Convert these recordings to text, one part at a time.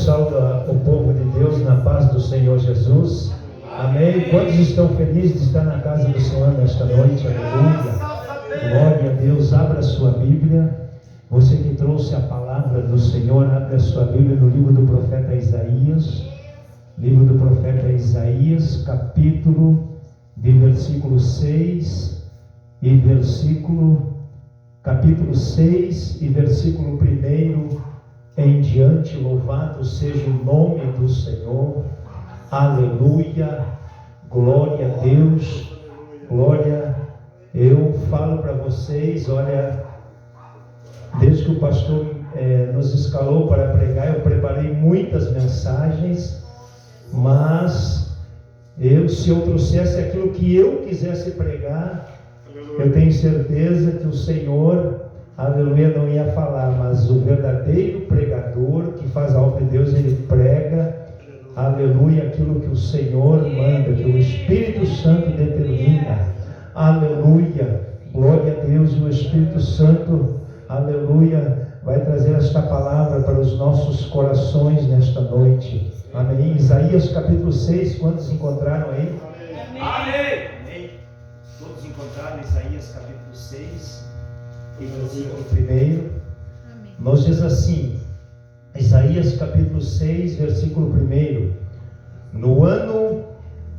saúda o povo de Deus na paz do Senhor Jesus. Amém. Quantos estão felizes de estar na casa do Senhor nesta noite? Aleluia. Glória a Deus. Abra a sua Bíblia. Você que trouxe a palavra do Senhor, abre a sua Bíblia no livro do profeta Isaías. Livro do profeta Isaías, capítulo de versículo 6 e capítulo 6 e versículo 1 em diante. Louvado seja o nome do Senhor. Aleluia. Glória a Deus. Glória. Eu falo para vocês, olha, desde que o pastor nos escalou para pregar, eu preparei muitas mensagens, mas se eu trouxesse aquilo que eu quisesse pregar, eu tenho certeza que o Senhor, aleluia, não ia falar, mas o verdadeiro pregador que faz a obra de Deus, ele prega, aleluia, aquilo que o Senhor manda, que o Espírito Santo determina, aleluia, glória a Deus. O Espírito Santo, aleluia, vai trazer esta palavra para os nossos corações nesta noite, amém. Isaías capítulo 6, quantos encontraram aí? Amém. Amém. Todos encontraram Isaías capítulo 6 e versículo 1. Nos diz assim, Isaías capítulo 6, versículo 1: No ano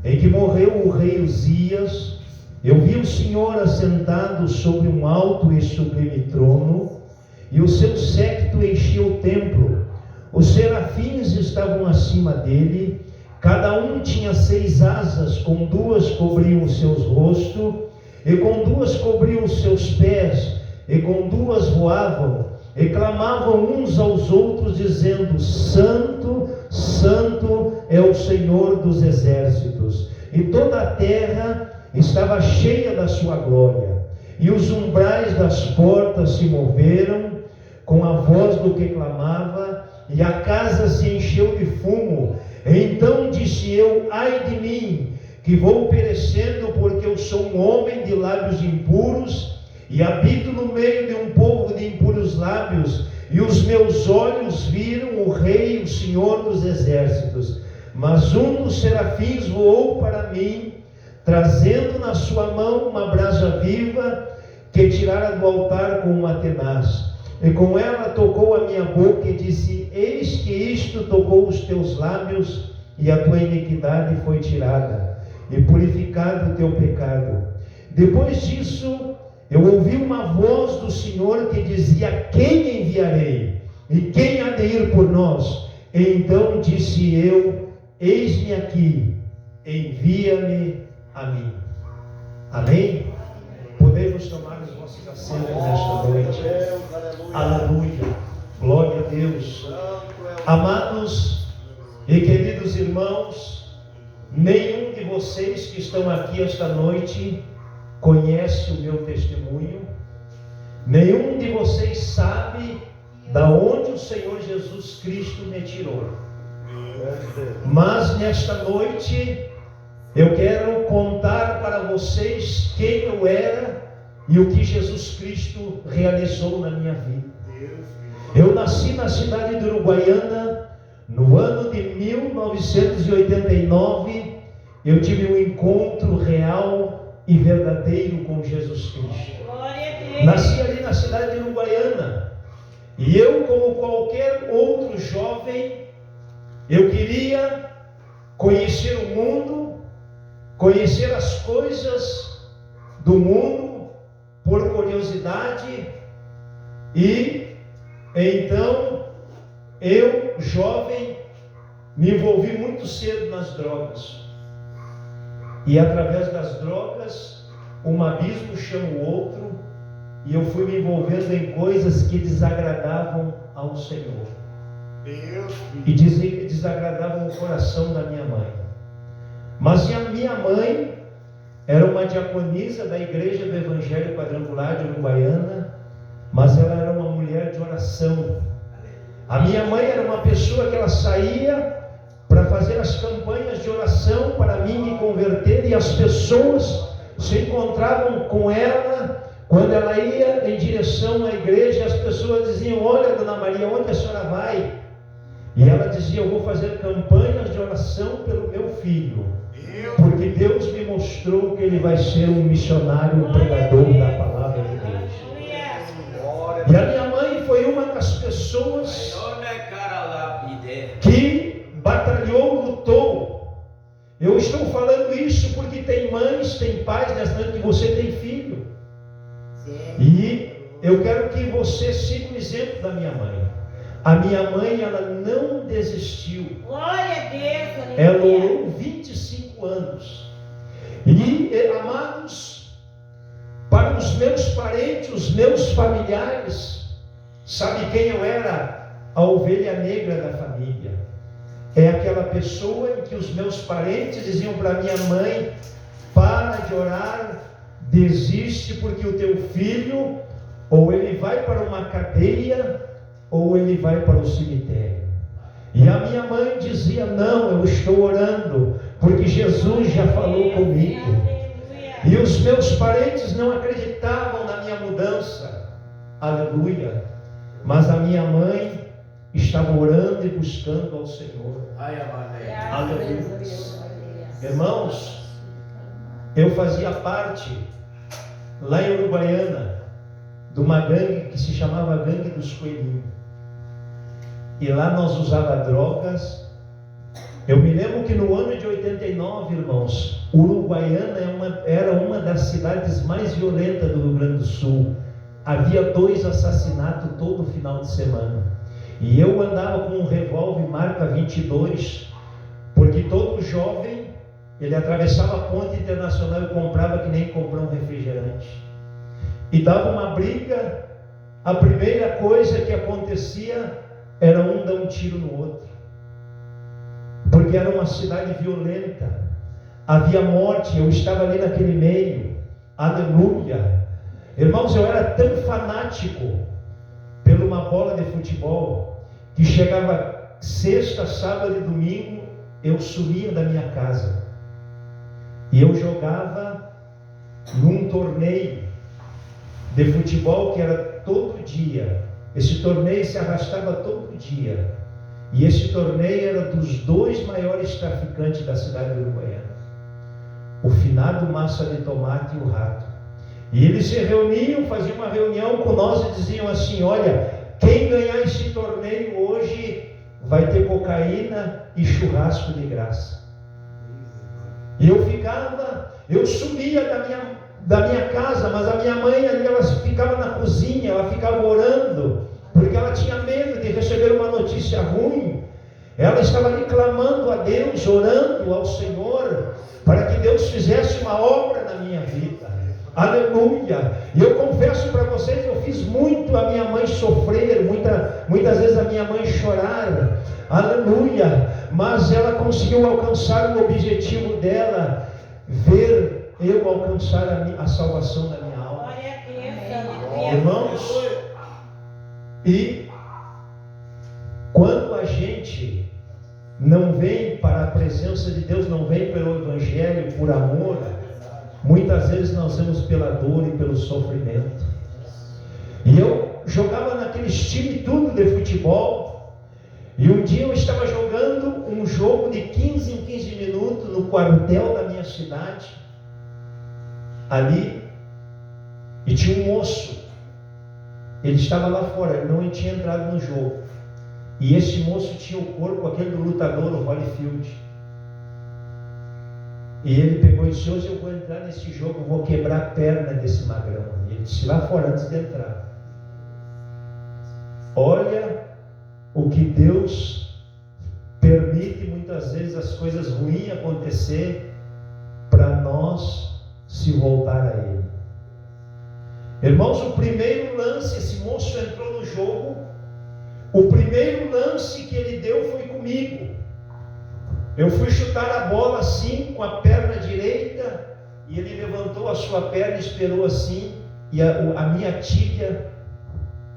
em que morreu o rei Uzias, eu vi o Senhor assentado sobre um alto e sublime trono, e o seu séquito enchia o templo. Os serafins estavam acima dele, cada um tinha 6 asas, com 2 cobriam os seus rostos, e com 2 cobriam os seus pés, e com 2 voavam, e clamavam uns aos outros, dizendo: Santo, Santo é o Senhor dos exércitos. E toda a terra estava cheia da sua glória. E os umbrais das portas se moveram com a voz do que clamava, e a casa se encheu de fumo. Então disse eu: ai de mim, que vou perecendo, porque eu sou um homem de lábios impuros, e habito no meio de um povo de impuros lábios, e os meus olhos viram o Rei, o Senhor dos exércitos. Mas um dos serafins voou para mim, trazendo na sua mão uma brasa viva, que tirara do altar com uma tenaz. E com ela tocou a minha boca e disse: eis que isto tocou os teus lábios, e a tua iniquidade foi tirada, e purificado o teu pecado. Depois disso, eu ouvi uma voz do Senhor que dizia: quem enviarei? E quem há de ir por nós? E então disse eu: eis-me aqui, envia-me a mim. Amém? Podemos tomar os vossos assentos nesta noite. Aleluia. Glória a Deus. Amados e queridos irmãos, nenhum de vocês que estão aqui esta noite conhece o meu testemunho. Nenhum de vocês sabe da onde o Senhor Jesus Cristo me tirou. Mas nesta noite eu quero contar para vocês quem eu era e o que Jesus Cristo realizou na minha vida. Eu nasci na cidade de Uruguaiana. No ano de 1989, eu tive um encontro real e verdadeiro com Jesus Cristo. Nasci ali na cidade de Uruguaiana. E eu, como qualquer outro jovem, eu queria conhecer o mundo, conhecer as coisas do mundo por curiosidade. E então eu, jovem, me envolvi muito cedo nas drogas. E através das drogas, um abismo chama o outro, e eu fui me envolvendo em coisas que desagradavam ao Senhor. E desagradavam o coração da minha mãe. Mas a minha mãe era uma diaconisa da igreja do Evangelho Quadrangular de Uruguaiana, mas ela era uma mulher de oração. A minha mãe era uma pessoa que ela saía para fazer as campanhas de oração para mim me converter, e as pessoas se encontravam com ela quando ela ia em direção à igreja. As pessoas diziam: olha, Dona Maria, onde a senhora vai? E ela dizia: eu vou fazer campanhas de oração pelo meu filho, porque Deus me mostrou que ele vai ser um missionário, um pregador da palavra de Deus. E a minha mãe foi uma das pessoas que batalhou, lutou. Eu estou falando isso porque tem mães, tem pais nessa noite que você tem filho. E eu quero que você siga o exemplo da minha mãe. A minha mãe, ela não desistiu. Glória a Deus. Ela orou 25 anos. E, amados, para os meus parentes, os meus familiares, sabe quem eu era? A ovelha negra da família. É aquela pessoa em que os meus parentes diziam para minha mãe: para de orar, desiste, porque o teu filho, ou ele vai para uma cadeia, ou ele vai para o cemitério. E a minha mãe dizia: não, eu estou orando, porque Jesus já falou comigo. E os meus parentes não acreditavam na minha mudança. Aleluia. Mas a minha mãe estava orando e buscando ao Senhor. Aleluia. Irmãos, eu fazia parte, lá em Uruguaiana, de uma gangue que se chamava Gangue dos Coelhinhos. E lá nós usava drogas. Eu me lembro que no ano de 89, irmãos, Uruguaiana era uma das cidades mais violentas do Rio Grande do Sul. Havia 2 assassinatos todo final de semana. E eu andava com um revólver marca 22, porque todo jovem, ele atravessava a ponte internacional e comprava que nem comprar um refrigerante. E dava uma briga, a primeira coisa que acontecia era um dar um tiro no outro. Porque era uma cidade violenta, havia morte, eu estava ali naquele meio. Aleluia. Irmãos, eu era tão fanático por uma bola de futebol, que chegava sexta, sábado e domingo, eu sumia da minha casa. E eu jogava num torneio de futebol que era todo dia. Esse torneio se arrastava todo dia. E esse torneio era dos 2 maiores traficantes da cidade de Uruguaiana: o finado Massa de Tomate e o Rato. E eles se reuniam, faziam uma reunião com nós e diziam assim: olha, quem ganhar esse torneio hoje vai ter cocaína e churrasco de graça. E eu subia da minha casa, mas a minha mãe ali, ela ficava na cozinha, ela ficava orando, porque ela tinha medo de receber uma notícia ruim. Ela estava ali clamando a Deus, orando ao Senhor, para que Deus fizesse uma obra na minha vida. Aleluia. E eu confesso para vocês, eu fiz muito a minha mãe sofrer, muitas vezes a minha mãe chorar. Aleluia. Mas ela conseguiu alcançar o objetivo dela, ver eu alcançar a salvação da minha alma. Irmãos, e quando a gente não vem para a presença de Deus, não vem pelo Evangelho, por amor, muitas vezes nós vamos pela dor e pelo sofrimento. E eu jogava naqueles times tudo de futebol. E um dia eu estava jogando um jogo de 15 em 15 minutos no quartel da minha cidade, ali, e tinha um moço. Ele estava lá fora, ele não tinha entrado no jogo. E esse moço tinha o corpo, aquele do lutador, o Holyfield. E ele pegou e disse: hoje eu vou entrar nesse jogo, vou quebrar a perna desse magrão. E ele disse lá fora, antes de entrar: olha o que Deus permite muitas vezes as coisas ruins acontecer para nós se voltar a Ele. Irmãos, o primeiro lance, esse moço entrou no jogo, o primeiro lance que ele deu foi comigo. Eu fui chutar a bola assim, com a perna direita, e ele levantou a sua perna, esperou assim, e a minha tíbia,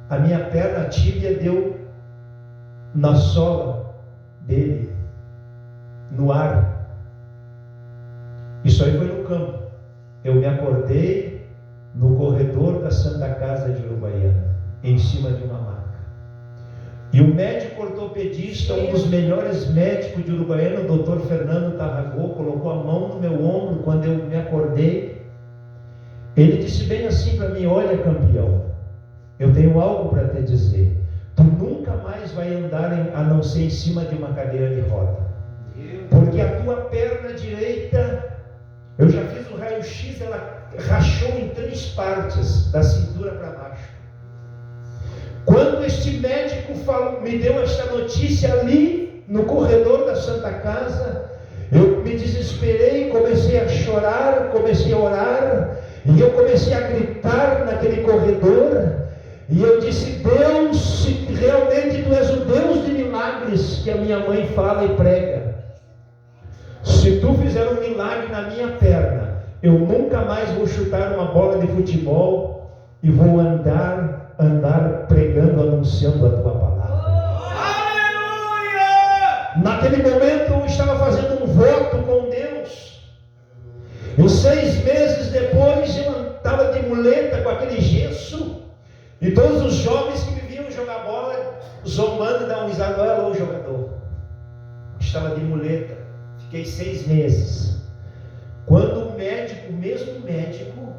a minha perna, a tíbia, deu na sola dele, no ar. Isso aí foi no campo. Eu me acordei no corredor da Santa Casa de Uruguaiana, em cima de uma maca. E o médico ortopedista, um dos melhores médicos de Uruguaiana, o Dr. Fernando Tarragó, colocou a mão no meu ombro quando eu me acordei. Ele disse bem assim para mim: olha, campeão, eu tenho algo para te dizer. Tu nunca mais vai andar a não ser em cima de uma cadeira de roda. Porque a tua perna direita, eu já fiz o raio-x, ela rachou em 3 partes, da cintura para baixo. Quando este médico me deu esta notícia ali no corredor da Santa Casa, eu me desesperei, comecei a chorar, comecei a orar, e eu comecei a gritar naquele corredor, e eu disse: Deus, se realmente tu és o Deus de milagres que a minha mãe fala e prega, se tu fizer um milagre na minha perna, eu nunca mais vou chutar uma bola de futebol e vou andar pregando, anunciando a tua palavra. Aleluia! Naquele momento eu estava fazendo um voto com Deus. E 6 meses depois eu estava de muleta com aquele gesso, e todos os jovens que me viam jogar bola zombando e davam risada: olha lá o jogador. Eu estava de muleta. Fiquei 6 meses. Quando o mesmo médico,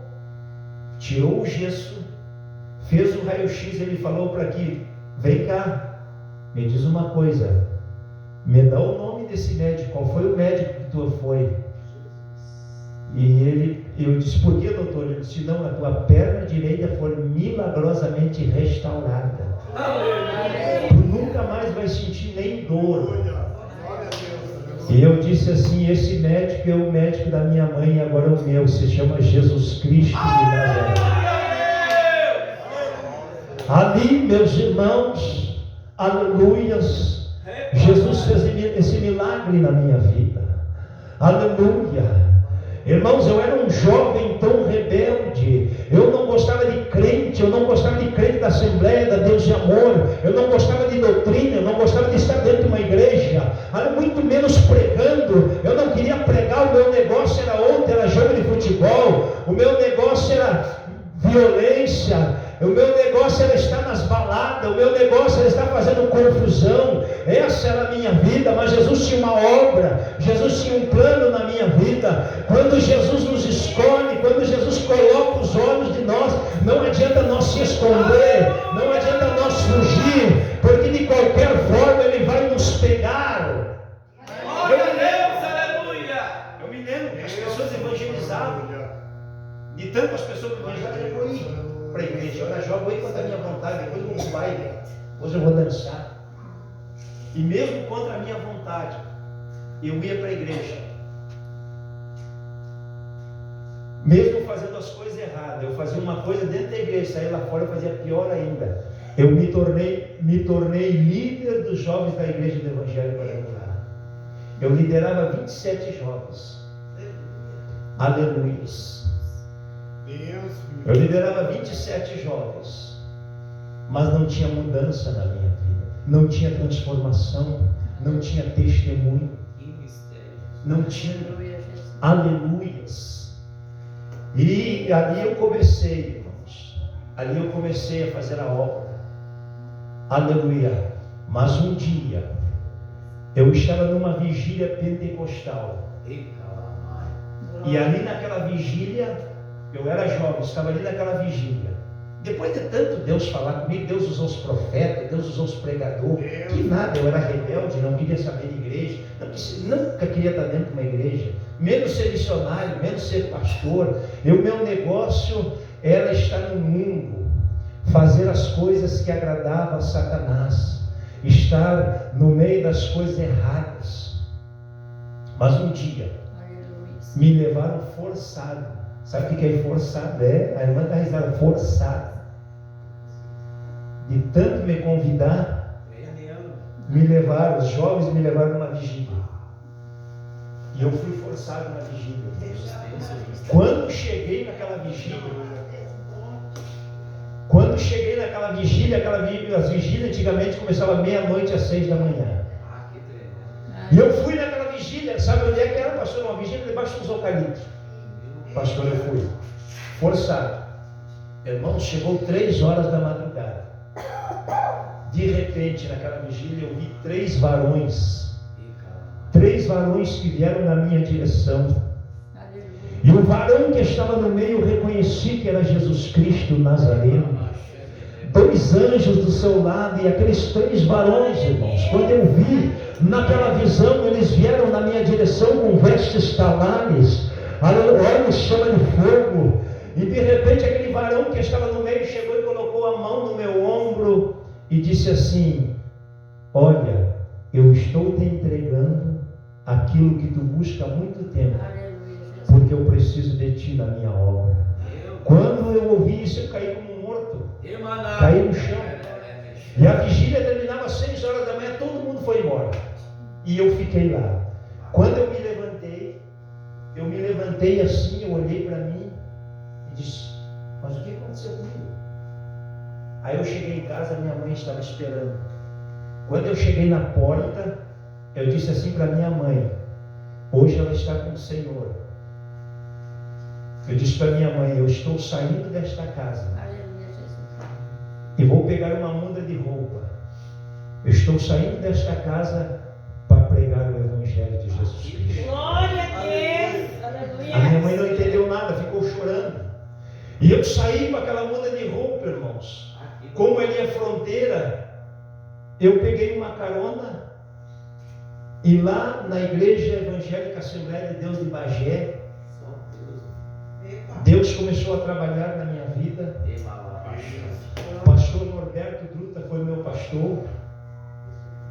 tirou o gesso, fez o raio-x, ele falou para aqui: vem cá, me diz uma coisa, me dá o nome desse médico, qual foi o médico que tu foi? E eu disse: por que, doutor? Ele disse: não, a tua perna direita foi milagrosamente restaurada. Tu nunca mais vai sentir nem dor. E eu disse assim: esse médico é o médico da minha mãe e agora é o meu, se chama Jesus Cristo de Nazaré. Ali, meus irmãos, aleluias, Jesus fez esse milagre na minha vida. Aleluia. Irmãos, eu era um jovem tão rebelde, eu não gostava de crente, eu não gostava de crente da Assembleia da Deus de Amor, eu não gostava de doutrina, eu não gostava de estar dentro de uma igreja, muito menos pregando. Eu não queria pregar, o meu negócio era outro, era jogo de futebol, o meu negócio era violência, o meu negócio era estar nas baladas, o meu negócio era estar fazendo confusão. Essa era a minha vida. Mas Jesus tinha uma obra, Jesus tinha um plano na minha vida. Quando Jesus nos escolhe, quando Jesus coloca os olhos de nós, não adianta nós se esconder, não adianta nós fugir, porque de qualquer forma Ele vai nos pegar. Glória a Deus, aleluia. Eu me lembro que as pessoas evangelizavam, de tantas pessoas evangelizavam, eu vou ir para a igreja, eu era jovem, vou ir contra a minha vontade, depois eu vou baile, depois eu vou dançar. E mesmo contra a minha vontade, eu ia para a igreja. Mesmo fazendo as coisas erradas, eu fazia uma coisa dentro da igreja, saía lá fora eu fazia pior ainda. Eu me tornei líder dos jovens da igreja do Evangelho Quadrangular. Eu liderava 27 jovens. Aleluia. Eu liderava 27 jovens, mas não tinha mudança na minha vida, não tinha transformação, não tinha testemunho, não tinha aleluias. E ali eu comecei, irmãos, ali eu comecei a fazer a obra, aleluia. Mas um dia eu estava numa vigília pentecostal, e ali naquela vigília, eu era jovem, estava ali naquela vigília. Depois de tanto Deus falar comigo, Deus usou os profetas, Deus usou os pregadores, que nada, eu era rebelde, não queria saber de igreja, nunca queria estar dentro de uma igreja, menos ser missionário, menos ser pastor. O meu negócio era estar no mundo, fazer as coisas que agradavam a Satanás, estar no meio das coisas erradas. Mas um dia me levaram forçado. Sabe o que é forçado? A irmã está risada, forçado. De tanto me convidar, me levaram, os jovens me levaram numa vigília. E eu fui forçado na vigília. Quando cheguei naquela vigília, as vigílias antigamente começavam meia-noite às 6 da manhã. E eu fui naquela vigília, sabe onde é que era, pastor? Uma vigília debaixo dos eucaliptos. Pastor, eu fui forçado. Irmão, chegou 3 horas da madrugada. De repente, naquela vigília, eu vi 3 varões. 3 varões que vieram na minha direção. E o varão que estava no meio, eu reconheci que era Jesus Cristo Nazareno. 2 anjos do seu lado e aqueles 3 varões, irmãos. Quando eu vi naquela visão, eles vieram na minha direção com vestes talares, olhos chama de fogo. E de repente aquele varão que estava no meio chegou e colocou a mão no meu ombro e disse assim: olha, eu estou te entregando aquilo que tu busca há muito tempo, porque eu preciso de ti na minha obra. Quando eu ouvi isso, eu caí como morto, caí no chão. E a vigília terminava às 6 horas da manhã, todo mundo foi embora e eu fiquei lá. Quando eu me levantei assim, eu olhei para mim e disse: mas o que aconteceu comigo? Aí eu cheguei em casa, minha mãe estava esperando. Quando eu cheguei na porta, eu disse assim para minha mãe: hoje ela está com o Senhor. Eu disse para minha mãe: eu estou saindo desta casa e vou pegar uma muda de roupa. Eu estou saindo desta casa para pregar o Evangelho de Jesus Cristo. Glória a Deus. Aleluia. A minha mãe não entendeu nada, ficou chorando. E eu saí com aquela muda de roupa, irmãos. Como ele é fronteira, eu peguei uma carona e lá na Igreja Evangélica Assembleia de Deus de Bagé, Deus começou a trabalhar na minha vida. O pastor Norberto Druta foi meu pastor.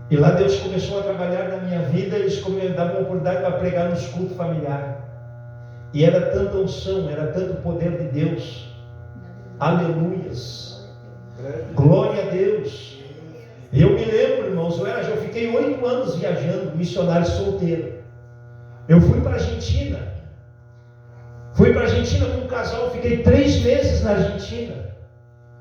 E lá Deus começou a trabalhar na minha vida. Eles davam oportunidade para pregar nos cultos familiares. E era tanta unção, era tanto poder de Deus. Aleluias. Glória a Deus. Eu me lembro, irmãos, eu fiquei 8 anos viajando, missionário solteiro. Eu fui para a Argentina. Fui para a Argentina com um casal, fiquei 3 meses na Argentina.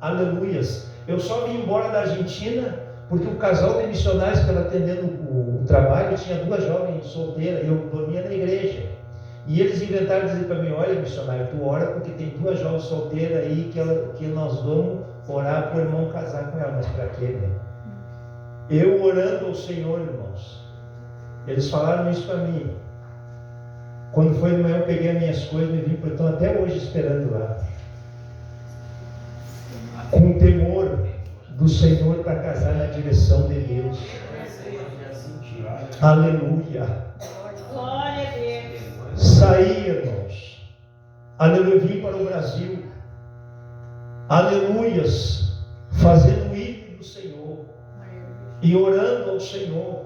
Aleluias. Eu só vim embora da Argentina porque o casal de missionários que estava atendendo o trabalho tinha 2 jovens solteiras e eu dormia na igreja. E eles inventaram dizer para mim: olha, missionário, tu ora porque tem 2 jovens solteiras aí que nós vamos orar para o irmão casar com ela. Mas para quê, né? Eu orando ao Senhor, irmãos. Eles falaram isso para mim. Quando foi de manhã, eu peguei as minhas coisas e vim, porque estão até hoje esperando lá. Com o temor do Senhor para casar na direção de Deus. Aleluia. Glória a Deus. Saí, irmãos. Aleluia. Vim para o Brasil. Aleluias. Fazendo o ídolo do Senhor. E orando ao Senhor.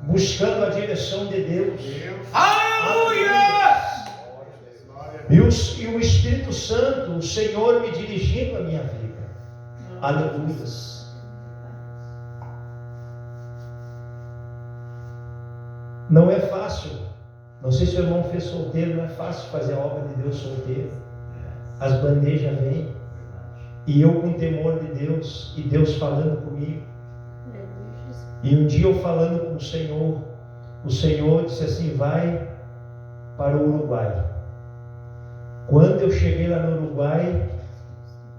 Buscando a direção de Deus. Aleluia! E o Espírito Santo, o Senhor me dirigindo a minha vida. Aleluia. Não é fácil. Não sei se o irmão fez solteiro, não é fácil fazer a obra de Deus solteiro. As bandejas vêm. E eu com temor de Deus, e Deus falando comigo. E um dia eu falando com o Senhor disse assim: vai para o Uruguai. Quando eu cheguei lá no Uruguai,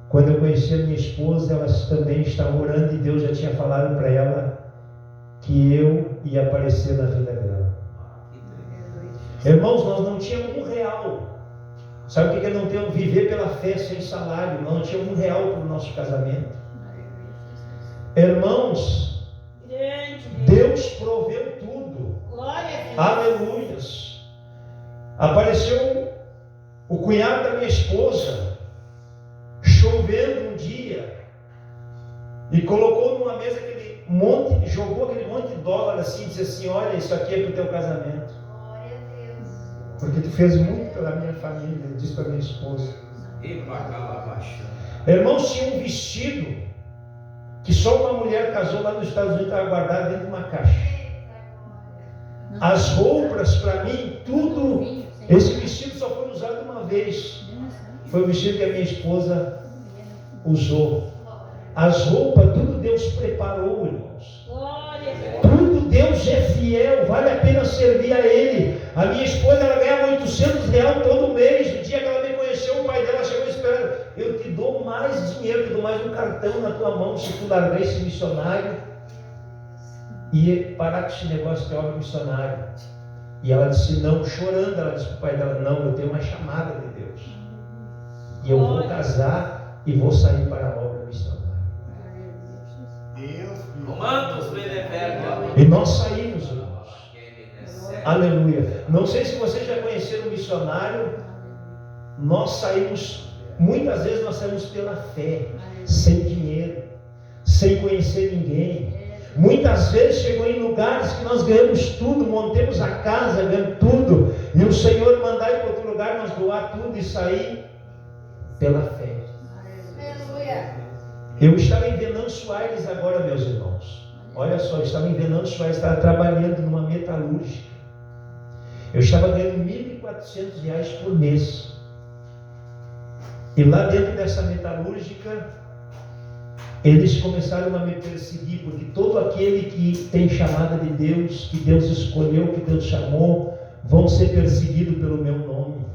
quando eu conheci a minha esposa, elas também estavam orando e Deus já tinha falado para ela que eu ia aparecer na vida dela. Irmãos, nós não tínhamos R$1. Sabe o que é não ter, viver pela fé sem salário? Nós não tínhamos R$1 para o nosso casamento. Irmãos, Deus proveu tudo. Aleluias. Apareceu o cunhado da minha esposa, chovendo um dia, e colocou numa mesa aquele monte, jogou aquele monte de dólar assim, e disse assim: olha, isso aqui é para o teu casamento. Glória a Deus. Porque tu fez muito pela minha família, eu disse para minha esposa. Irmãos, tinha um vestido que só uma mulher casou lá nos Estados Unidos, estava guardado dentro de uma caixa. As roupas, para mim, tudo, esse vestido só foi usado uma vez. Foi o vestido que a minha esposa usou. As roupas, tudo Deus preparou, irmãos. Tudo Deus é fiel, vale a pena servir a Ele. A minha esposa, ela ganhava R$800 todo mês. No dia que ela me conheceu, o pai dela chegou esperando: eu te dou mais mais dinheiro, te dou mais um cartão na tua mão se tu largar esse missionário e parar com esse negócio de obra missionária. E ela disse não, chorando. Ela disse para o pai dela: não, eu tenho uma chamada de Deus. E eu vou casar e vou sair para a obra missionária. E nós saímos, irmãos. Aleluia. Não sei se vocês já conheceram o missionário. Nós saímos, muitas vezes nós saímos pela fé, sem dinheiro, sem conhecer ninguém. Muitas vezes chegou em lugares que nós ganhamos tudo, montemos a casa, ganhamos tudo, e o Senhor mandar ir para outro lugar, nós doar tudo e sair pela fé. Eu estava em Venâncio Aires agora, meus irmãos. Olha só, eu estava em Venâncio Aires, estava trabalhando numa metalúrgica. Eu estava ganhando R$1.400 por mês. E lá dentro dessa metalúrgica, eles começaram a me perseguir, porque todo aquele que tem chamada de Deus, que Deus escolheu, que Deus chamou, vão ser perseguidos pelo meu nome.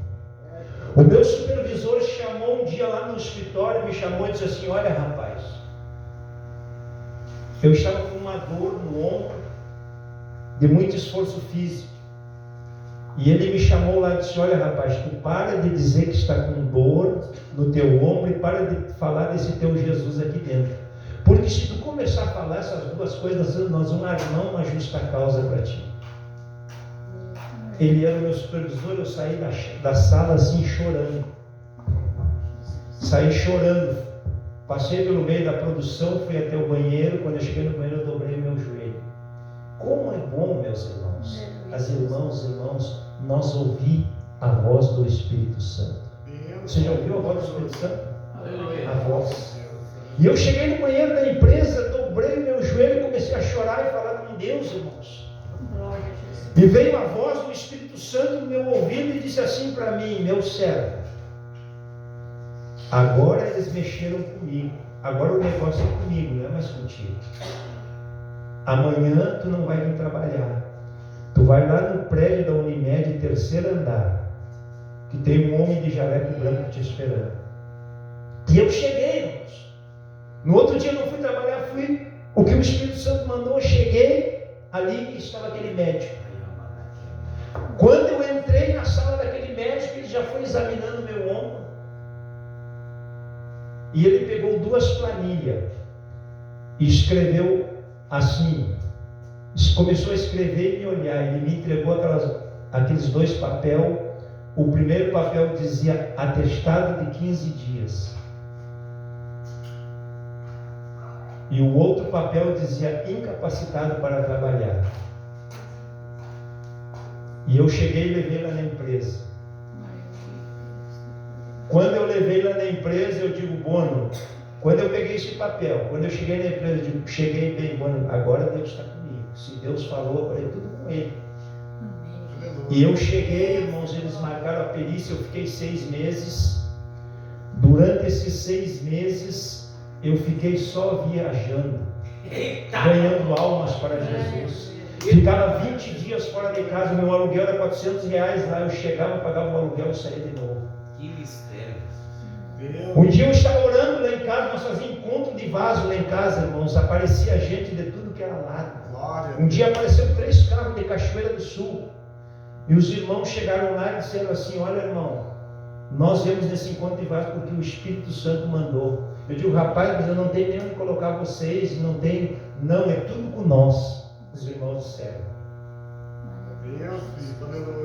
O meu supervisor chamou um dia lá no escritório, me chamou e disse assim: olha rapaz, eu estava com uma dor no ombro, de muito esforço físico. E ele me chamou lá e disse: olha rapaz, tu para de dizer que está com dor no teu ombro e para de falar desse teu Jesus aqui dentro. Porque se tu começar a falar essas duas coisas, nós vamos armar uma justa causa para ti. Ele era o meu supervisor, eu saí da sala assim chorando. Saí chorando. Passei pelo meio da produção, fui até o banheiro. Quando eu cheguei no banheiro, eu dobrei o meu joelho. Como é bom, meus irmãos, as irmãos, nós ouvir a voz do Espírito Santo. Você já ouviu a voz do Espírito Santo? A voz. E eu cheguei no banheiro da empresa, dobrei o meu joelho e comecei a chorar e falar com Deus, irmãos. E veio a voz do Espírito Santo no meu ouvido e disse assim para mim: meu servo, agora eles mexeram comigo, agora o negócio é comigo, não é mais contigo. Amanhã tu não vai vir trabalhar. Tu vai lá no prédio da Unimed, terceiro andar, que tem um homem de jaleco branco te esperando. E eu cheguei, irmãos. No outro dia eu não fui trabalhar, fui. O que o Espírito Santo mandou, eu cheguei ali e estava aquele médico. Quando eu entrei na sala daquele médico, ele já foi examinando meu ombro. E ele pegou 2 planilhas e escreveu assim. Começou a escrever e me olhar. Ele me entregou aqueles 2 papéis. O primeiro papel dizia atestado de 15 dias. E o outro papel dizia incapacitado para trabalhar. E eu cheguei e levei lá na empresa. Quando eu levei lá na empresa, eu digo: Bono, quando eu peguei esse papel, quando eu cheguei na empresa, eu digo: cheguei bem, Bono, agora Deus está comigo. Se Deus falou, eu falei tudo com Ele. E eu cheguei, irmãos, eles marcaram a perícia, eu fiquei 6 meses. Durante esses 6 meses, eu fiquei só viajando, ganhando almas para Jesus. Ficava 20 dias fora de casa, meu aluguel era R$400 lá, eu chegava, pagava o aluguel e saía de novo. Que mistério. Um dia eu estava orando lá em casa, nós fazíamos encontro de vaso lá em casa, irmãos, aparecia gente de tudo que era lado. Um dia apareceram 3 carros de Cachoeira do Sul, e os irmãos chegaram lá e disseram assim: olha irmão, nós viemos nesse encontro de vaso porque o Espírito Santo mandou. Eu digo: rapaz, mas eu não tenho nem onde colocar vocês, não, é tudo com nós. Os irmãos disseram.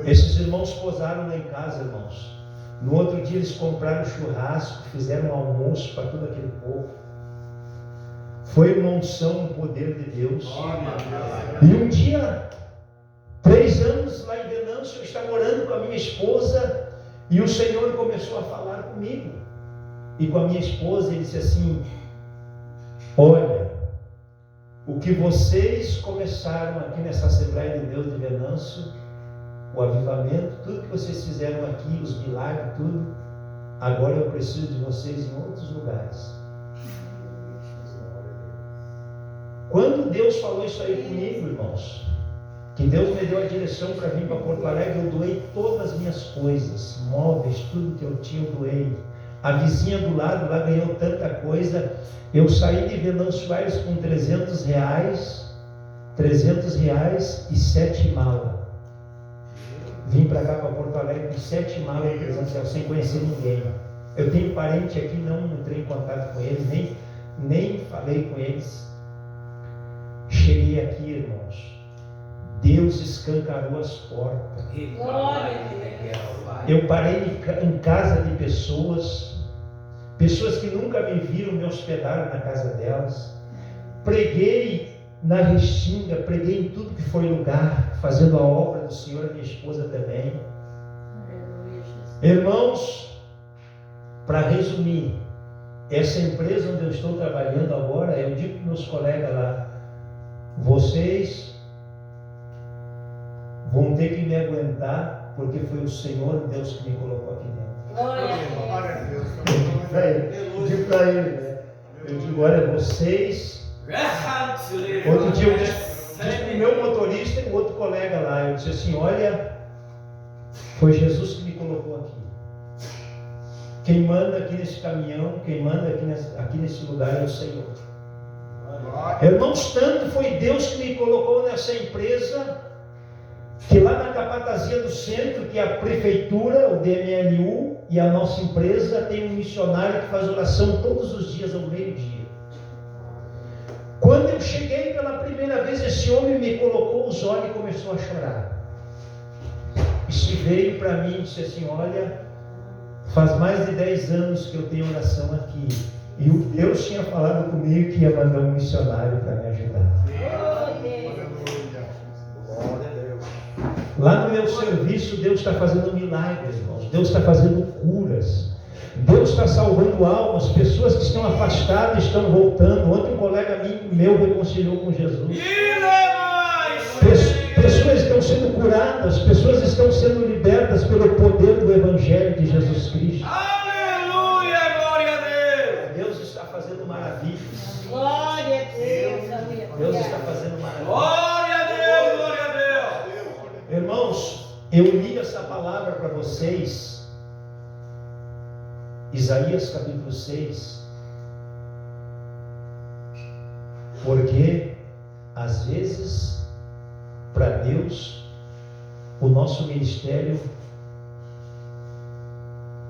Esses irmãos posaram lá em casa, irmãos. No outro dia eles compraram churrasco, fizeram um almoço para todo aquele povo. Foi uma unção, um poder de Deus. E um dia, 3 anos lá em Venâncio, eu estava orando com a minha esposa e o Senhor começou a falar comigo. E com a minha esposa, ele disse assim: olha, o que vocês começaram aqui nessa Assembleia de Deus de Venâncio, o avivamento, tudo que vocês fizeram aqui, os milagres, tudo, agora eu preciso de vocês em outros lugares. Quando Deus falou isso aí comigo, irmãos, que Deus me deu a direção para vir para Porto Alegre, eu doei todas as minhas coisas, móveis, tudo que eu tinha, eu doei. A vizinha do lado lá ganhou tanta coisa. Eu saí de Venâncio Aires com R$300 e 7 malas. Vim para cá, para Porto Alegre, com 7 malas e R$300, sem conhecer ninguém. Eu tenho parente aqui, não entrei em contato com eles, nem falei com eles. Cheguei aqui, irmãos. Deus escancarou as portas. Eu parei em casa de pessoas que nunca me viram, me hospedaram na casa delas. Preguei na Restinga, preguei em tudo que foi lugar, fazendo a obra do Senhor, minha esposa também. Irmãos, para resumir, essa empresa onde eu estou trabalhando agora, eu digo para meus colegas lá, vocês vão ter que me aguentar, porque foi o Senhor Deus que me colocou aqui dentro. Glória a Deus. Eu digo para ele, né? Eu digo, olha, vocês. Outro dia eu disse para o meu motorista e o outro colega lá, eu disse assim, olha, foi Jesus que me colocou aqui. Quem manda aqui nesse caminhão, quem manda aqui nesse lugar é o Senhor. Irmãos, tanto foi Deus que me colocou nessa empresa, que lá na capatazia do centro, que é a prefeitura, o DMLU e a nossa empresa, tem um missionário que faz oração todos os dias ao meio-dia. Quando eu cheguei pela primeira vez, esse homem me colocou os olhos e começou a chorar. E se veio para mim e disse assim, olha, faz mais de 10 anos que eu tenho oração aqui. E o Deus tinha falado comigo que ia mandar um missionário para me ajudar. Lá no meu serviço, Deus está fazendo milagres, irmãos. Deus está fazendo curas. Deus está salvando almas. Pessoas que estão afastadas estão voltando. Ontem um colega meu reconciliou com Jesus. Pessoas estão sendo curadas. Pessoas estão sendo libertas pelo poder do Evangelho de Jesus Cristo. Aleluia, glória a Deus. Deus está fazendo maravilhas. Glória a Deus. Deus está fazendo maravilhas. Glória a Deus, glória a Deus. Irmãos, eu li essa palavra para vocês, Isaías capítulo 6, porque às vezes, para Deus, o nosso ministério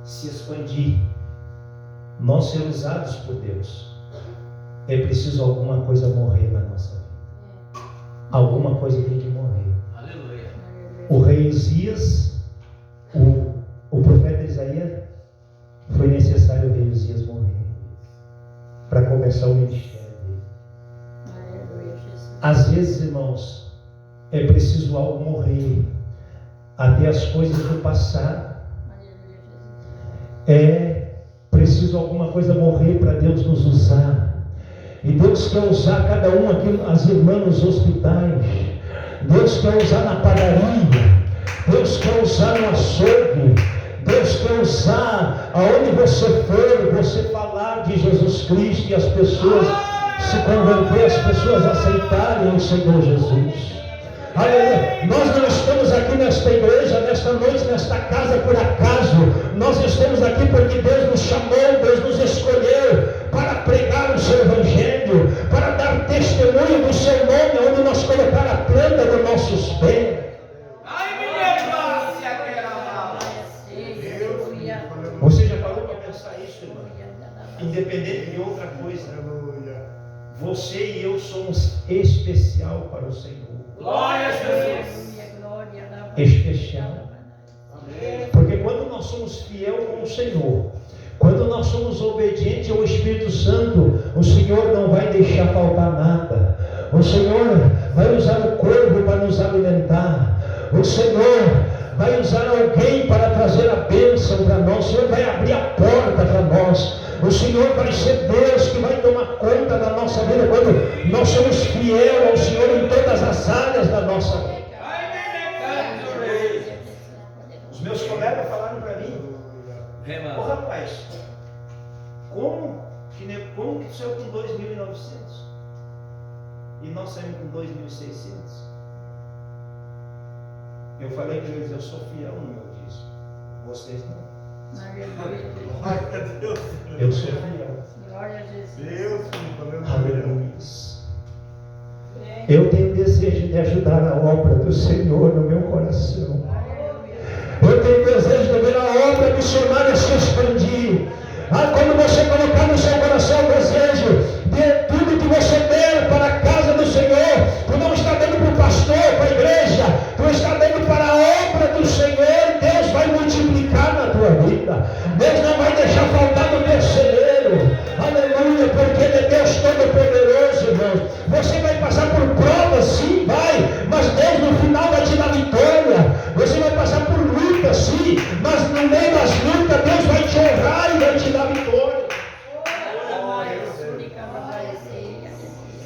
se expandir, nós ser usados por Deus, é preciso alguma coisa morrer na nossa vida. Alguma coisa tem que morrer. O rei Uzias, o profeta Isaías, foi necessário o rei Uzias morrer para começar o ministério dele. Às vezes, irmãos, é preciso algo morrer, até as coisas do passado. É preciso alguma coisa morrer para Deus nos usar. E Deus quer usar cada um aqui, as irmãs nos hospitais. Deus quer usar na padaria, Deus quer usar no açougue, Deus quer usar aonde você for, você falar de Jesus Cristo e as pessoas se converter, as pessoas aceitarem o Senhor Jesus. Aleluia. Nós não estamos aqui nesta igreja, nesta noite, nesta casa por acaso. Nós estamos aqui porque Deus nos chamou, Deus nos escolheu para pregar o seu evangelho, para dar testemunho do seu nome, onde nós colocar a planta dos nossos pés. Você já parou para pensar isso, irmão? Independente de outra coisa, você e eu somos especial para o Senhor. Glória a Jesus. Especial. Porque quando nós somos fiel com o Senhor, quando nós somos obedientes ao Espírito Santo, o Senhor não vai deixar faltar nada. O Senhor vai usar o corvo para nos alimentar. O Senhor vai usar alguém para trazer a bênção para nós. O Senhor vai abrir a porta para nós. O Senhor vai ser Deus que vai tomar conta da nossa vida quando nós somos fiéis ao Senhor em todas as áreas da nossa vida. Os meus colegas falaram para mim, ô rapaz, como que saiu com 2.900 e nós saímos com 2.600? Eu falei para eles, eu sou fiel no meu dízimo, vocês não. Glória a Deus. Eu sou fiel. Glória a Jesus. Deus, Aleluia. Eu tenho desejo de ajudar a obra do Senhor no meu coração. Eu tenho desejo de ver a obra missionária se expandir. Quando você colocar no seu coração o desejo de tudo que você der para a casa do Senhor, tu não está dando para o pastor, para a igreja, tu está dando para a obra do Senhor. Deus vai multiplicar na tua vida. Deus não vai deixar faltar no teu celeiro. Aleluia, porque Ele é Deus Todo-Poderoso, irmãos. Você vai passar por provas, sim, vai, mas Deus no final vai te dar vitória. Você vai passar por luta, sim, mas no meio das lutas Deus vai te honrar e vai te dar vitória.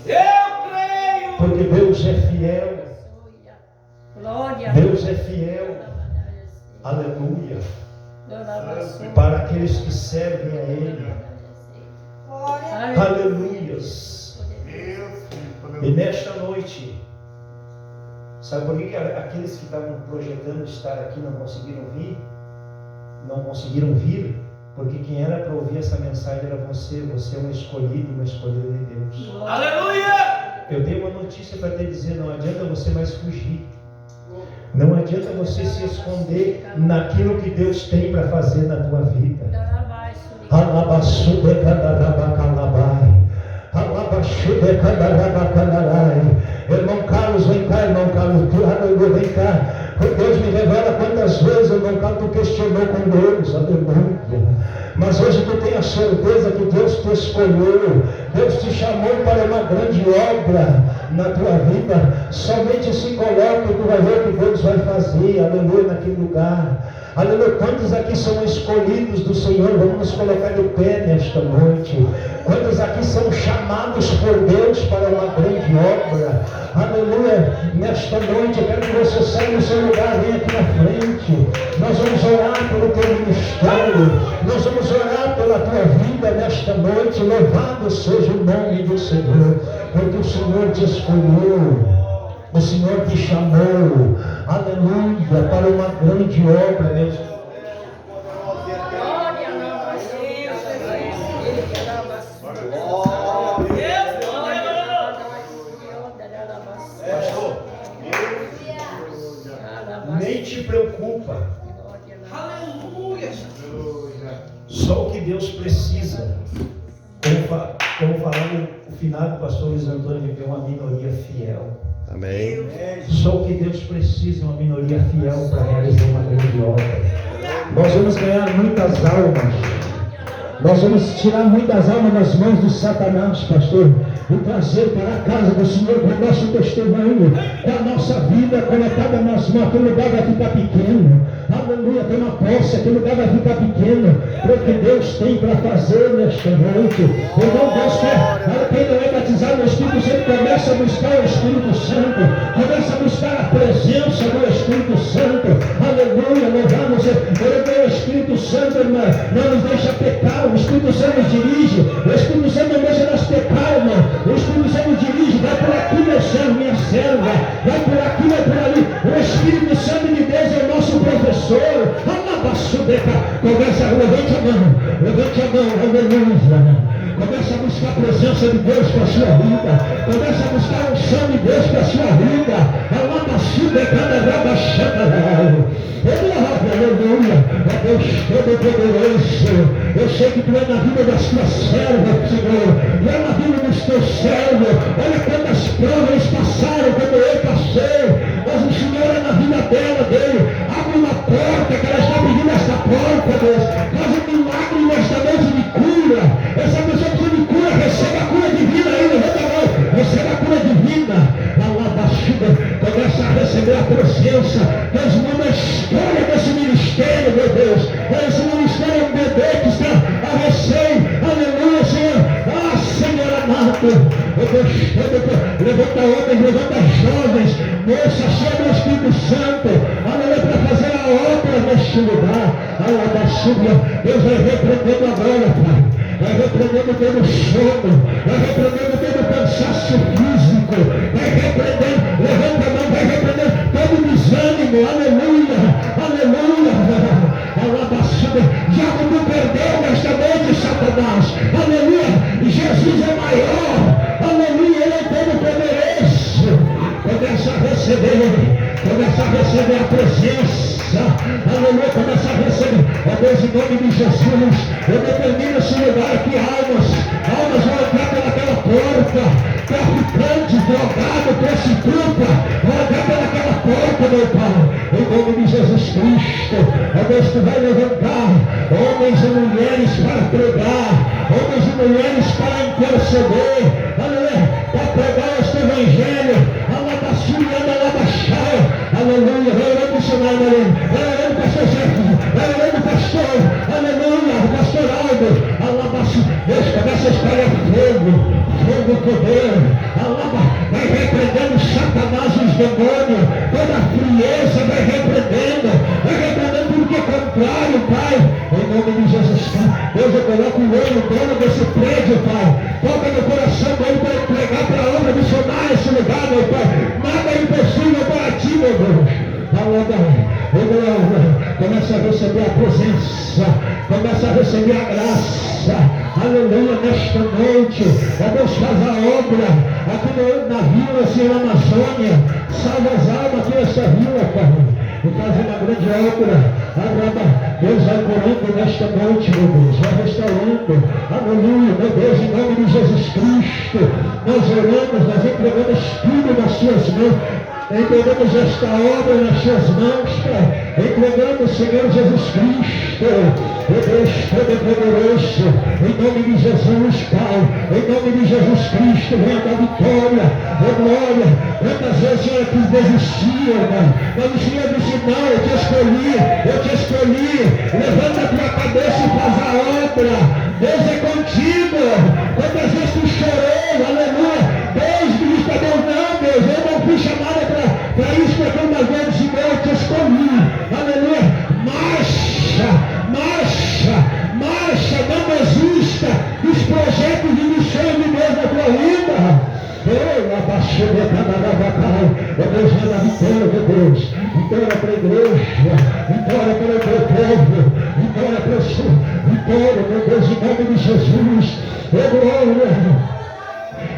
Eu creio. Porque Deus é fiel. Deus é fiel. Aleluia. Para aqueles que servem a Ele. Aleluias. E nesta noite, sabe por que aqueles que estavam projetando estar aqui não conseguiram vir? Não conseguiram vir? Porque quem era para ouvir essa mensagem era você. Você é um escolhido, uma escolhida de Deus. Aleluia. Eu tenho uma notícia para te dizer: não adianta você mais fugir. Não adianta você se esconder naquilo que Deus tem para fazer na tua vida. Irmão Carlos, vem cá, irmão Carlos, vem cá. Deus me revela quantas vezes, irmão Carlos, tu questionou com Deus, aleluia. Mas hoje tu tem a certeza que Deus te escolheu, Deus te chamou para uma grande obra na tua vida. Somente se coloca e tu vai ver o que Deus vai fazer, aleluia, naquele lugar. Aleluia, quantos aqui são escolhidos do Senhor? Vamos nos colocar de pé nesta noite. Quantos aqui são chamados por Deus para uma grande obra? Aleluia, nesta noite eu quero que você saia do seu lugar, venha aqui na frente. Nós vamos orar pelo teu ministério, nós vamos orar pela tua vida nesta noite. Louvado seja o nome do Senhor, porque o Senhor te escolheu. O Senhor te chamou, aleluia, para uma grande obra, meu Senhor. Nem te preocupa. Aleluia. Só o que Deus precisa. Como falava o finado pastor Luiz Antônio, viveu uma minoria fiel. Amém. Só o que Deus precisa é uma minoria fiel para realizar uma grande obra. Nós vamos ganhar muitas almas. Nós vamos tirar muitas almas das mãos de Satanás, pastor, e trazer para a casa do Senhor com o nosso testemunho, com a nossa vida colocada nas mãos. Aquele lugar vai ficar pequeno. Aleluia, tem uma posse, aquele lugar vai ficar pequeno, porque Deus tem para fazer nesta noite. Então Deus quer, quem não é batizado no Espírito Santo, começa a buscar o Espírito Santo, começa a buscar a presença do Espírito Santo. Aleluia, louvamos porque o Espírito Santo não nos deixa pecar, o Espírito Santo nos dirige, o Espírito Santo não deixa nós pecar, irmão. O Espírito Santo nos dirige, vai por aqui, meu servo, minha serva, vai por aqui, vai por ali. O Espírito Santo de Deus é o nosso professor. Começa, levante a mão, aleluia. Começa a buscar a presença de Deus para a sua vida. Começa a buscar o sangue de Deus para a sua vida. Aleluia. É Deus Todo-Poderoso. Eu sei que tu é na vida das tuas servas, Senhor. Tu é na vida dos teus servos. Olha quantas provas passaram quando eu passei. Mas o Senhor é na vida dele. Abre uma porta que ela está pedindo essa porta, Deus. Faz um milagre nesta noite de cura. Essa pessoa precisa de cura. Receba a cura divina aí, levanta a mão. Receba a cura divina. Começa a receber a presença. Deus manda a história desse ministério, meu Deus. Esse ministério é um bebê que está a recém. Aleluia, Senhor. Ah, Senhor amado. Levanta homens, levanta jovens. Moça, chama o Espírito Santo. Aleluia, para fazer a obra neste lugar. Deus vai repreendendo agora, Pai. Vai repreendendo todo sono. Vai repreendendo todo cansaço físico. Vai repreendendo, levanta a mão, vai repreendendo todo desânimo. Aleluia, aleluia. Já receber a presença, aleluia, começa a receber, ó Deus, em nome de Jesus, eu determino esse lugar aqui, almas vão entrar pelaquela porta, traficante, drogado, prostituta, vão entrar pelaquela porta, meu Pai, em nome de Jesus Cristo, ó Deus, tu vai levantar homens e mulheres para pregar, homens e mulheres para interceder, aleluia, para pregar este evangelho, aleluia, vai orando missionário, vai orando pastor Jefferson, vai orando pastor, aleluia, pastor Aldo, Deus começa a espalhar fogo, poder, vai repreendendo Satanás e os demônios, toda a frieza vai repreendendo tudo que é contrário, Pai, em nome de Jesus, Deus, eu coloco o olho, o dono desse prédio, Pai, toca no coração dele para entregar para a obra missionária esse lugar, meu Pai, nada é impossível para ti, meu Deus, começa a receber a presença, começa a receber a graça, aleluia, nesta noite, ó Deus, faz a obra, aqui na vila, Senhor, Amazônia, salva as almas aqui nesta vila, Pai, e faz uma grande obra, Deus vai curando nesta noite, meu Deus, vai restaurando, aleluia, meu Deus, em nome de Jesus Cristo, nós oramos, nós entregamos tudo nas suas mãos, entregamos esta obra nas suas mãos, Pai, entregamos, Senhor Jesus Cristo, meu Deus Todo-Poderoso, em nome de Jesus, Pai, em nome de Jesus Cristo, venha da vitória, glória. Quantas vezes eu quis desistir, irmão, mas o Senhor disse, não, eu te escolhi, levanta a tua cabeça e faz a obra, Deus é contigo. Quantas vezes tu chorou, aleluia, Deus disse para Deus, não, Deus, eu não fui chamado para isso, para aquilo, mas Deus disse, eu te escolhi, aleluia, marcha, não desista dos projetos e dos sonhos de Deus na tua vida. Deus, é a vitória, meu Deus, vitória para a igreja, vitória para o teu povo, vitória para o Senhor, vitória, meu Deus, em nome de Jesus, glória.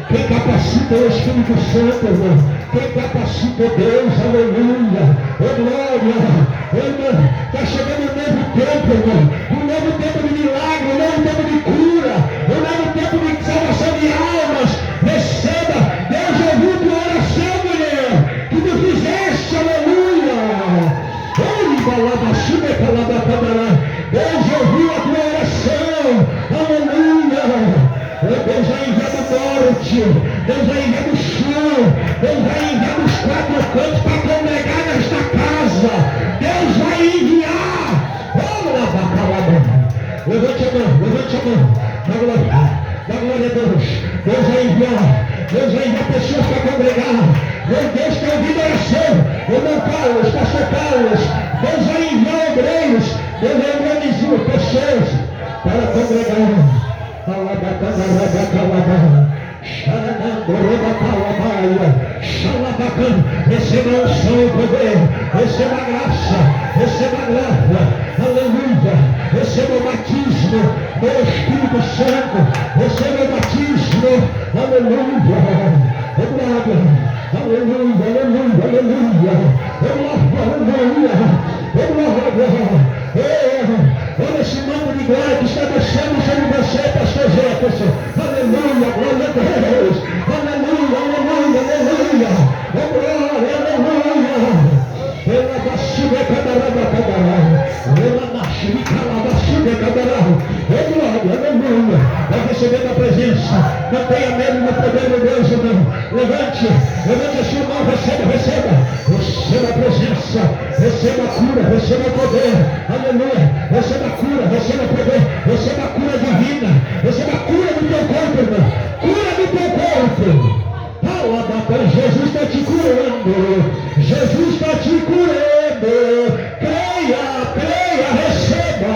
Quem capacita é o Espírito Santo, irmão. Quem capacita é Deus, aleluia. Glória. Está chegando um novo tempo, irmão. Um novo tempo de milagre, um novo tempo de cura, um novo tempo de salvação de almas. Receba. Deus ouviu tua oração, mulher. Que tu fizeste, aleluia. Deus ouviu a tua oração, aleluia. Deus vai enviar do norte, Deus vai enviar do sul, Deus vai enviar dos quatro cantos para congregar nesta casa. Deus vai enviar. Levante a mão, dá glória a Deus. Deus vai enviar pessoas para congregar. Meu Deus está ouvindo a oração. Irmão Carlos, pastor Carlos, Deus vai enviar obreiros, Deus vai enviar pessoas para congregar. Receba a unção e poder, receba a graça, aleluia, receba o batismo do Espírito Santo, receba o batismo, aleluia, olha esse manto de glória que está descendo sobre você, pastor Jefferson. Aleluia, glória a Deus. Aleluia, aleluia. Pela baixinha cadará. Aleluia. Vai receber a presença. Não tenha medo do poder de Deus, irmão. Levante a sua mão, receba a presença, receba a cura, receba o poder, aleluia, receba a cura, receba o poder, receba a cura divina, receba a cura do teu corpo, irmão, cura do teu corpo. Jesus está te curando, Jesus está te curando, creia, receba,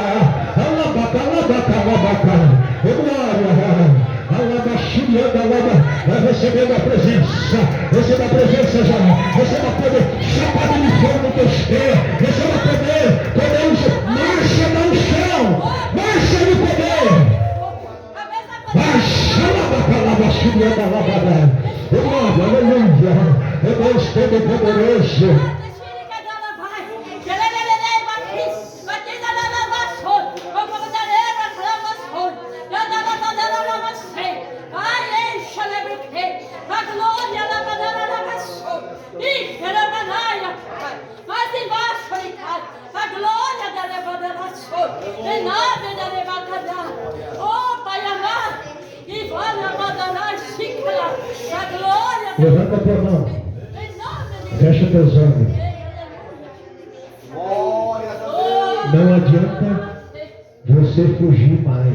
vai recebendo a presença, receba a presença já, receba poder, chapada de fogo nos teus pés, receba poder, marcha no chão, marcha no poder, aleluia, é Deus Todo-Poderoso, Levanta a tua mão. Fecha teus olhos. Não adianta você fugir mais.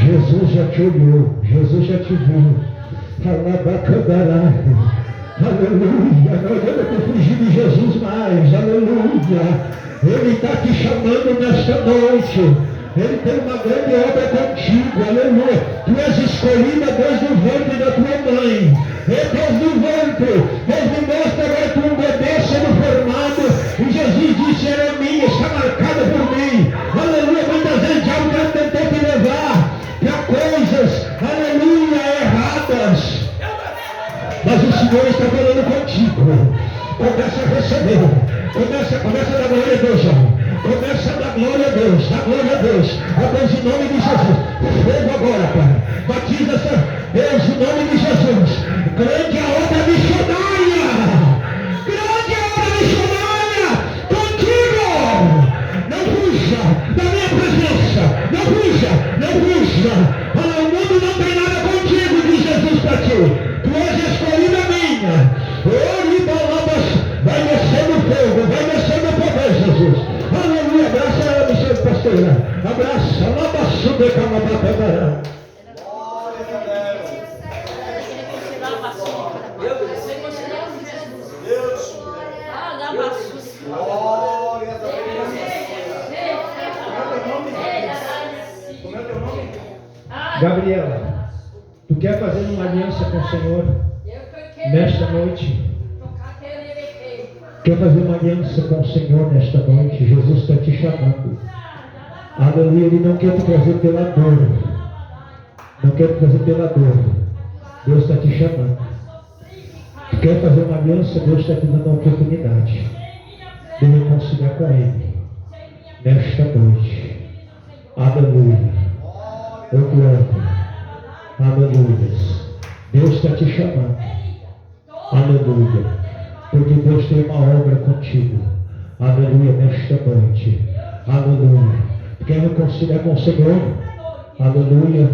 Jesus já te olhou. Jesus já te viu. Aleluia. Não adianta fugir de Jesus mais. Aleluia. Ele está te chamando nesta noite. Ele tem uma grande obra contigo, aleluia. Tu és escolhida desde o ventre da tua mãe. Desde o ventre. Deus me mostra agora tu um bebê sendo formado. E Jesus disse, ela é minha, está marcada por mim. Aleluia. Muitas vezes o diabo já tentou te levar para coisas, aleluia, erradas. Mas o Senhor está falando contigo. Começa a receber. Começa a dar glória a Deus, ó. Começa a dar glória a Deus, a glória a Deus. Ó Deus, em nome de Jesus. Fogo agora, Pai. Batiza essa Deus, em nome de Jesus. Grande a obra missionária. Grande a obra missionária. Contigo. Não fuja da minha presença. Não fuja, não fuja. Olha, o mundo não tem nada contigo, diz Jesus para ti. Tu és escolhida minha. Vai descendo fogo, vai descendo poder, Jesus. Aleluia, abraça ela, Michel, pastora. Abraça, labaçu de camabacabará. Gabriela, tu quer fazer uma aliança com o Senhor nesta noite? Quer fazer uma aliança com o Senhor nesta noite? Jesus está te chamando. Aleluia, Ele não quer te trazer pela dor. Não quer te trazer pela dor. Deus está te chamando. Tu quer fazer uma aliança? Deus está te dando uma oportunidade de reconciliar com Ele nesta noite. Aleluia. Eu glória. Aleluia. Deus está te chamando. Aleluia. Porque Deus tem uma obra contigo. Aleluia, nesta noite. Aleluia. Quer reconciliar com o Senhor? Aleluia.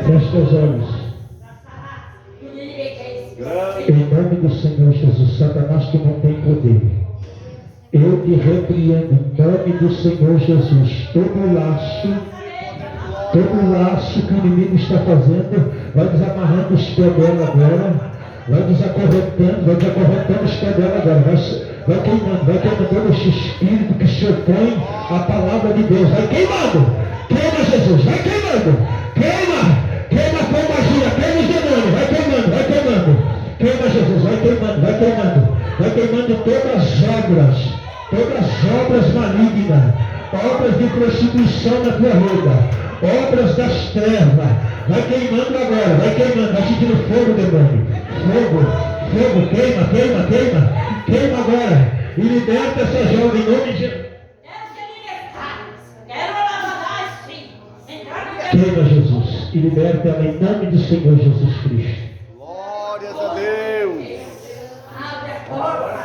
Feche os olhos. Em nome do Senhor Jesus, Satanás, tu não tem poder. Eu te repreendo em nome do Senhor Jesus. Todo laço que o inimigo está fazendo, vai desamarrando os pés dela agora, vai desacorrentando os pés dela agora, vai queimando todo esse espírito que se opõe à palavra de Deus. Vai queimando, queima Jesus, vai queimando, queima com magia, queima os demônios, vai queimando. Queima Jesus, vai queimando todas as obras malignas, obras de prostituição na tua vida, obras das trevas, vai queimando agora, vai sentindo fogo, demônio, fogo, queima agora, e liberta essa jovem em nome de Jesus. Queima Jesus, e liberta ela em nome do Senhor Jesus Cristo. Glórias a Deus. Abre a porta,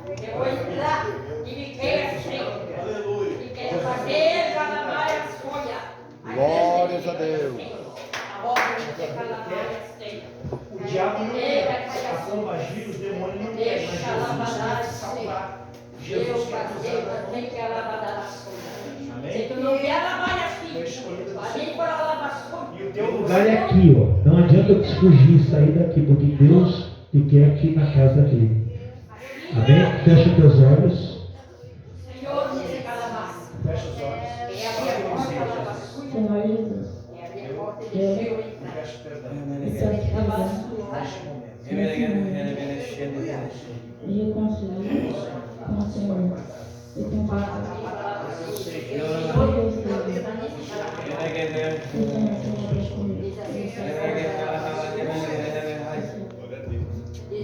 eu vou entrar e me quero assim. Aleluia. E quero fazer as folhas. Glórias a Deus. O diabo não quer ação agir, os demônios não querem, mas Jesus quer te salvar. Jesus quer te salvar. Amém? Se tu não vier lavar assim, vai vir para lavar. E o teu lugar é aqui, ó. Não adianta tu fugir e sair daqui, porque Deus te quer aqui na casa dele. Amém? Fecha os teus olhos. Senhor, se calama. Fecha os olhos. É a minha porta lava suja. Senhor Jesus, É a minha porta de seu entrar. Peço perdão. isso é que Lava faz e reconciliar com o Senhor. E com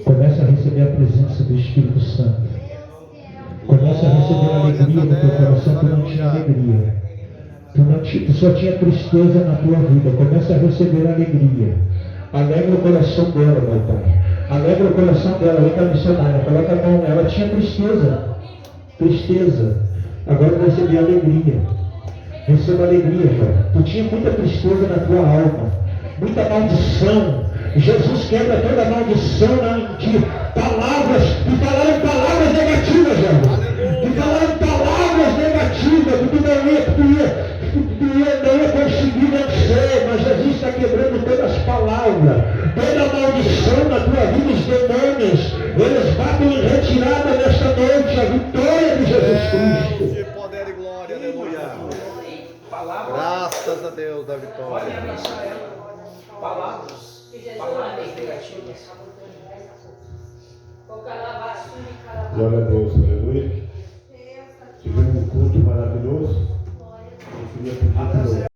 Começa a receber a presença do Espírito Santo. Começa a receber a alegria no teu coração. Tu não tinha alegria. Tu não só tinha tristeza na tua vida. Começa a receber alegria. Alegra o coração dela, meu Pai. Alegra o coração dela. Vem cá, missionária. Coloca a mão. Ela tinha tristeza. Tristeza. Agora vai receber alegria. Receba alegria, Pai. Tu tinha muita tristeza na tua alma. Muita maldição. Jesus quebra toda maldição em ti. Palavras. E falaram palavras negativas, Jesus. E falaram palavras negativas. Que tu não ia conseguir vencer. Mas Jesus está quebrando todas as palavras. Toda maldição na tua vida, os demônios. Eles batem em retirada nesta noite. A vitória de Jesus Cristo. De poder e glória, aleluia. Graças a Deus da vitória. Palavras negativas. Glória a Deus, aleluia. Tivemos um culto maravilhoso. Eu queria pedir